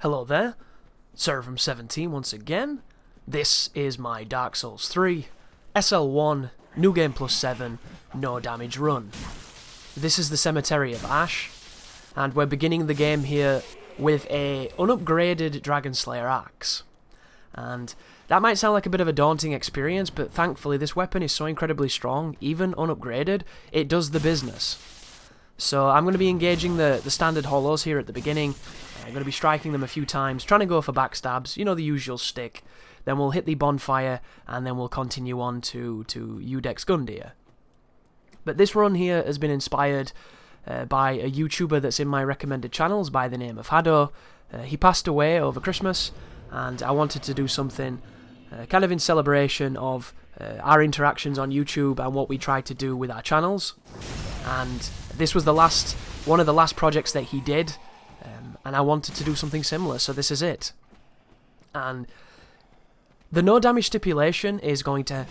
Hello there, SERAPHIM 17 once again. This is my Dark Souls 3, SL1 NG+7, no damage run. This is the Cemetery of Ash, and we're beginning the game here with a unupgraded Dragon Slayer axe. And that might sound like a bit of a daunting experience, but thankfully this weapon is so incredibly strong, even unupgraded, it does the business. So I'm going to be engaging the standard holos here at the beginning. I'm going to be striking them a few times, trying to go for backstabs, you know, the usual stick. Then we'll hit the bonfire, and then we'll continue on to Iudex Gundyr. But this run here has been inspired by a YouTuber that's in my recommended channels by the name of HEIR. He passed away over Christmas, and I wanted to do something kind of in celebration of our interactions on YouTube and what we try to do with our channels. And this was one of the last projects that he did, and I wanted to do something similar, so this is it. And the no damage stipulation is going to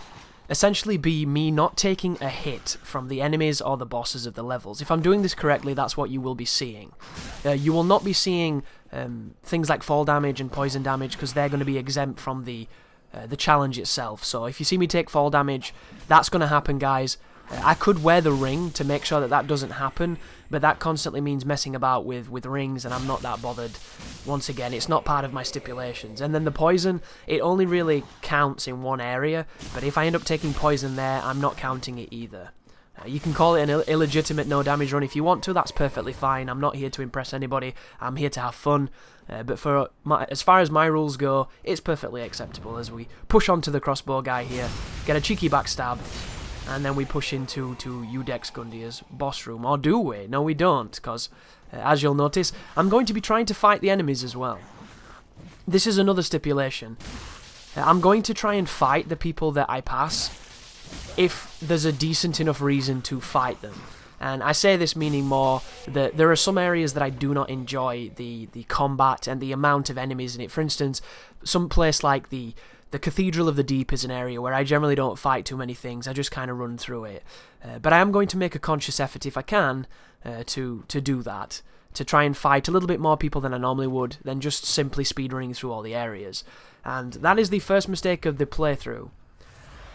essentially be me not taking a hit from the enemies or the bosses of the levels. If I'm doing this correctly, that's what you will be seeing. You will not be seeing things like fall damage and poison damage, because they're going to be exempt from the challenge itself. So if you see me take fall damage, that's going to happen, guys. I could wear the ring to make sure that that doesn't happen, but that constantly means messing about with rings, and I'm not that bothered. Once again, it's not part of my stipulations. And then the poison, it only really counts in one area, but if I end up taking poison there, I'm not counting it either. You can call it an illegitimate no damage run if you want to, that's perfectly fine. I'm not here to impress anybody, I'm here to have fun. But as far as my rules go, it's perfectly acceptable as we push on to the crossbow guy here, get a cheeky backstab, and then we push into Iudex Gundyr's boss room. Or do we? No, we don't, because, as you'll notice, I'm going to be trying to fight the enemies as well. This is another stipulation. I'm going to try and fight the people that I pass if there's a decent enough reason to fight them. And I say this meaning more that there are some areas that I do not enjoy the combat and the amount of enemies in it. For instance, some place like the Cathedral of the Deep is an area where I generally don't fight too many things, I just kind of run through it. But I am going to make a conscious effort, if I can, to do that. To try and fight a little bit more people than I normally would, than just simply speedrunning through all the areas. And that is the first mistake of the playthrough.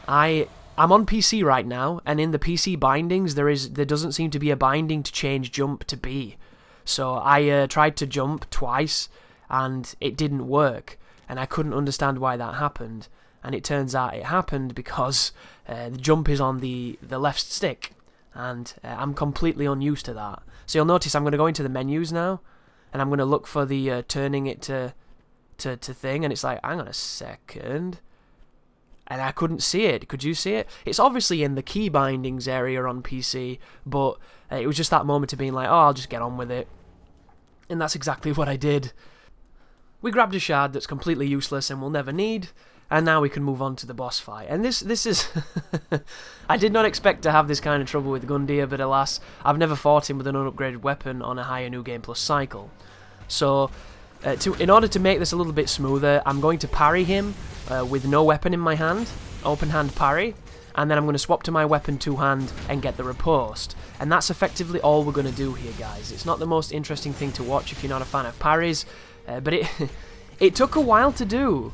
I'm on PC right now, and in the PC bindings, there doesn't seem to be a binding to change jump to B. So I tried to jump twice, and it didn't work. And I couldn't understand why that happened, and it turns out it happened because the jump is on the left stick, and I'm completely unused to that. So you'll notice I'm going to go into the menus now, and I'm going to look for the turning it to thing, and it's like, hang on a second, and I couldn't see it. Could you see it? It's obviously in the key bindings area on PC, but it was just that moment of being like, oh, I'll just get on with it, and that's exactly what I did. We grabbed a shard that's completely useless and we'll never need, and now we can move on to the boss fight. And this is... I did not expect to have this kind of trouble with Gundyr, but alas, I've never fought him with an unupgraded weapon on a higher New Game Plus cycle. So, in order to make this a little bit smoother, I'm going to parry him with no weapon in my hand, open hand parry, and then I'm going to swap to my weapon two-hand and get the riposte. And that's effectively all we're going to do here, guys. It's not the most interesting thing to watch if you're not a fan of parries, but it took a while to do.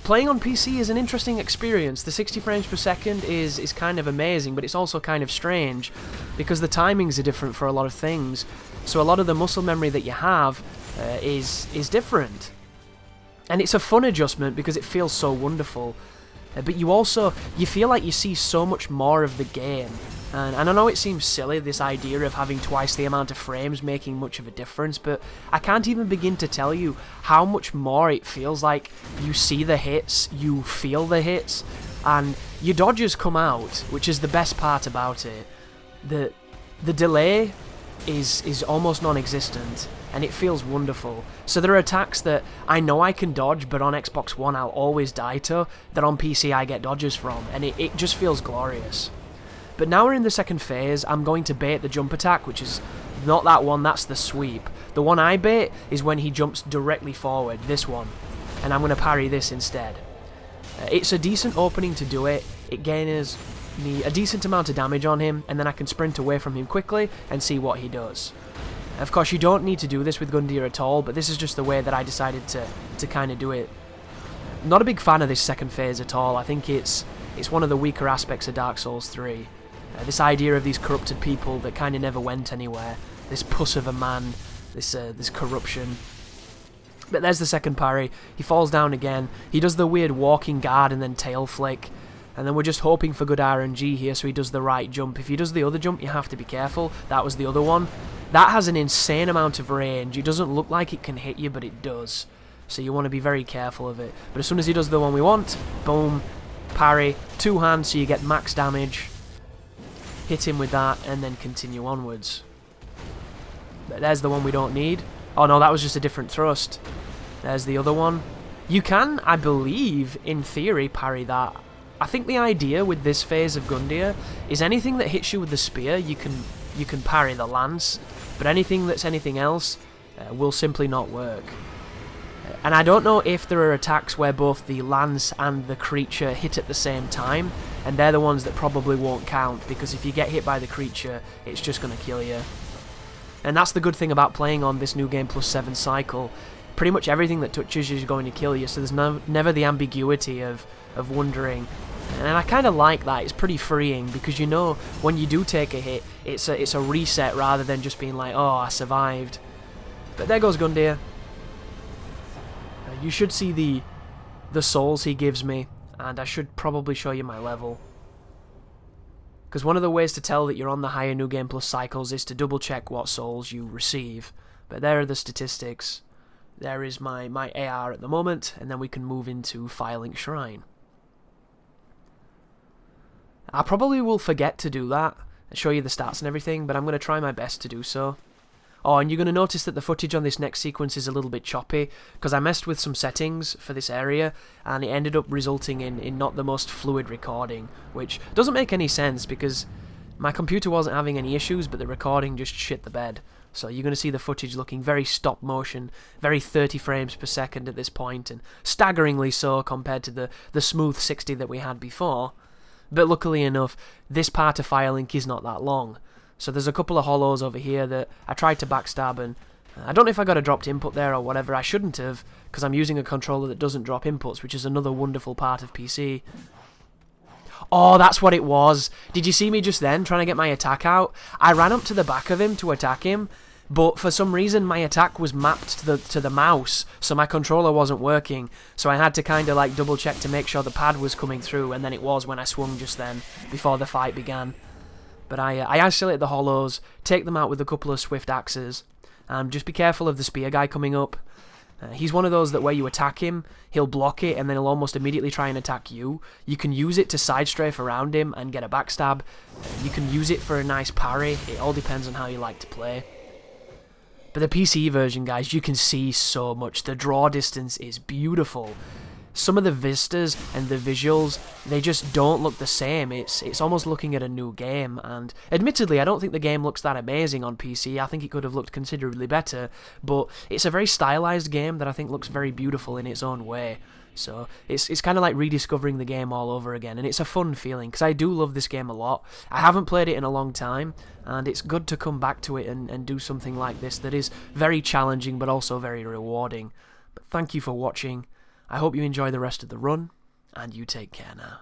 Playing on PC is an interesting experience. The 60 frames per second is kind of amazing, but it's also kind of strange because the timings are different for a lot of things. So a lot of the muscle memory that you have is different. And it's a fun adjustment because it feels so wonderful. But you feel like you see so much more of the game. And I know it seems silly, this idea of having twice the amount of frames making much of a difference, but I can't even begin to tell you how much more it feels like you see the hits, you feel the hits, and your dodges come out, which is the best part about it. The delay is almost non-existent, and it feels wonderful. So there are attacks that I know I can dodge, but on Xbox One I'll always die to, that on PC I get dodges from, and it just feels glorious. But now we're in the second phase. I'm going to bait the jump attack, which is not that one, that's the sweep. The one I bait is when he jumps directly forward, this one, and I'm going to parry this instead. It's a decent opening to do it. It gains me a decent amount of damage on him, and then I can sprint away from him quickly and see what he does. Of course, you don't need to do this with Gundyr at all, but this is just the way that I decided to kind of do it. Not a big fan of this second phase at all. I think it's one of the weaker aspects of Dark Souls 3. This idea of these corrupted people that kind of never went anywhere. This puss of a man, this corruption. But there's the second parry. He falls down again. He does the weird walking guard and then tail flick. And then we're just hoping for good RNG here so he does the right jump. If he does the other jump, you have to be careful. That was the other one. That has an insane amount of range. It doesn't look like it can hit you, but it does. So you want to be very careful of it. But as soon as he does the one we want, boom, parry, two hands so you get max damage. Hit him with that and then continue onwards. But there's the one we don't need. Oh no, that was just a different thrust. There's the other one. You can, I believe, in theory, parry that. I think the idea with this phase of Gundyr is anything that hits you with the spear, you can parry the lance, but anything that's anything else will simply not work. And I don't know if there are attacks where both the lance and the creature hit at the same time, and they're the ones that probably won't count, because if you get hit by the creature, it's just going to kill you. And that's the good thing about playing on this New Game Plus 7 cycle. Pretty much everything that touches you is going to kill you, so there's never the ambiguity of wondering. And I kind of like that. It's pretty freeing, because you know when you do take a hit, it's a reset rather than just being like, oh, I survived. But there goes Gundyr. You should see the souls he gives me, and I should probably show you my level. Because one of the ways to tell that you're on the higher New Game Plus cycles is to double check what souls you receive. But there are the statistics. There is my AR at the moment, and then we can move into Firelink Shrine. I probably will forget to do that, and show you the stats and everything, but I'm going to try my best to do so. Oh, and you're going to notice that the footage on this next sequence is a little bit choppy, because I messed with some settings for this area, and it ended up resulting in not the most fluid recording, which doesn't make any sense, because my computer wasn't having any issues, but the recording just shit the bed. So you're going to see the footage looking very stop motion, very 30 frames per second at this point, and staggeringly so compared to the smooth 60 that we had before. But luckily enough, this part of Firelink is not that long. So there's a couple of hollows over here that I tried to backstab, and I don't know if I got a dropped input there or whatever. I shouldn't have, because I'm using a controller that doesn't drop inputs, which is another wonderful part of PC. Oh, that's what it was. Did you see me just then trying to get my attack out? I ran up to the back of him to attack him, but for some reason my attack was mapped to the mouse, so my controller wasn't working. So I had to kind of like double check to make sure the pad was coming through, and then it was when I swung just then, before the fight began. But I isolate the hollows, take them out with a couple of swift axes, and just be careful of the spear guy coming up. He's one of those that where you attack him, he'll block it and then he'll almost immediately try and attack you. You can use it to side strafe around him and get a backstab. You can use it for a nice parry. It all depends on how you like to play. But the PC version, guys, you can see so much. The draw distance is beautiful. Some of the vistas and the visuals, they just don't look the same. It's almost looking at a new game, and admittedly I don't think the game looks that amazing on PC. I think it could have looked considerably better, but it's a very stylized game that I think looks very beautiful in its own way. So it's kind of like rediscovering the game all over again, and it's a fun feeling, because I do love this game a lot. I haven't played it in a long time, and it's good to come back to it and do something like this that is very challenging but also very rewarding. But thank you for watching. I hope you enjoy the rest of the run, and you take care now.